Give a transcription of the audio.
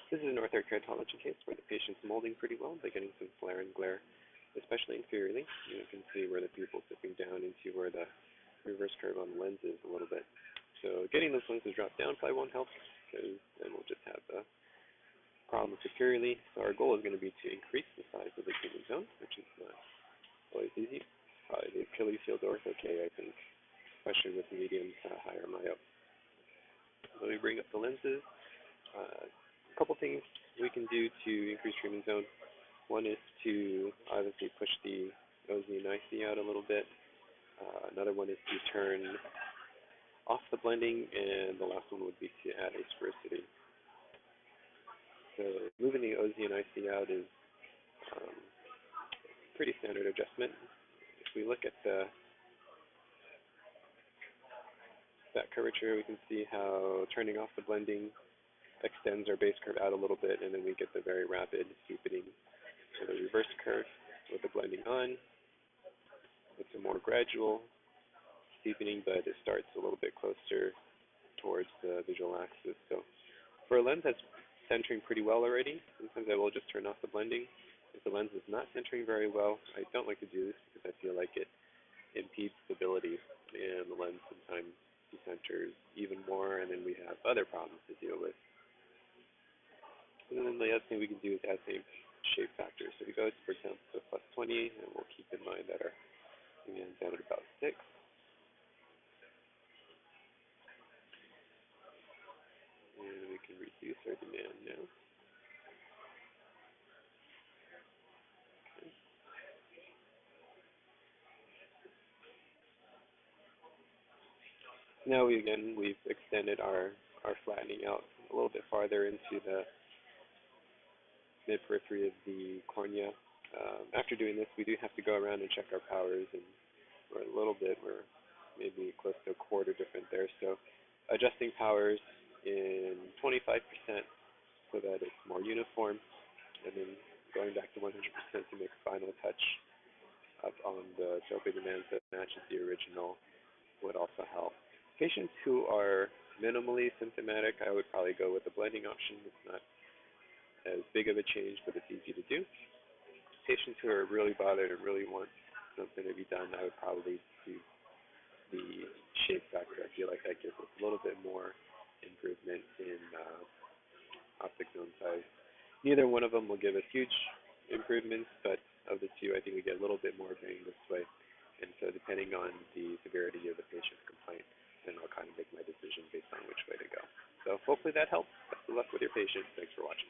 This is an orthokeratology case where the patient's molding pretty well, but getting some flare and glare, especially inferiorly. You can see where the pupil's dipping down into where the reverse curve on the lens is a little bit. So getting those lenses dropped down probably won't help, because then we'll just have the problem superiorly. So our goal is going to be to increase the size of the treatment zone, which is not always easy. Probably the Achilles heel ortho okay, I think, especially with medium to higher myope. So we bring up the lenses. A couple things we can do to increase treatment zone. One is to obviously push the OZ and IC out a little bit. Another one is to turn off the blending, and the last one would be to add a sphericity. So moving the OZ and IC out is pretty standard adjustment. If we look at that curvature, we can see how turning off the blending extends our base curve out a little bit, and then we get the very rapid steepening. So the reverse curve with the blending on, it's a more gradual steepening, but it starts a little bit closer towards the visual axis. So for a lens that's centering pretty well already, sometimes I will just turn off the blending. If the lens is not centering very well, I don't like to do this because I feel like it impedes stability, and the lens sometimes decenters even more, and then we have other problems to deal with. And then the other thing we can do is add some shape factors. So we go, for example, to plus 20, and we'll keep in mind that our demand's down at about 6. And we can reduce our demand now. Okay. Now we've extended our flattening out a little bit farther into the mid-periphery of the cornea. After doing this, we do have to go around and check our powers, and we're maybe close to a quarter different there. So adjusting powers in 25% so that it's more uniform, and then going back to 100% to make a final touch up on the trophy demand that matches the original would also help. Patients who are minimally symptomatic, I would probably go with the blending option. It's not as big of a change, but it's easy to do. Patients who are really bothered and really want something to be done, I would probably do the shape factor. I feel like that gives us a little bit more improvement in optic zone size. Neither one of them will give us huge improvements, but of the two, I think we get a little bit more bang this way. And so depending on the severity of the patient's complaint, then I'll kind of make my decision based on which way to go. So hopefully that helps. Best of luck with your patient. Thanks for watching.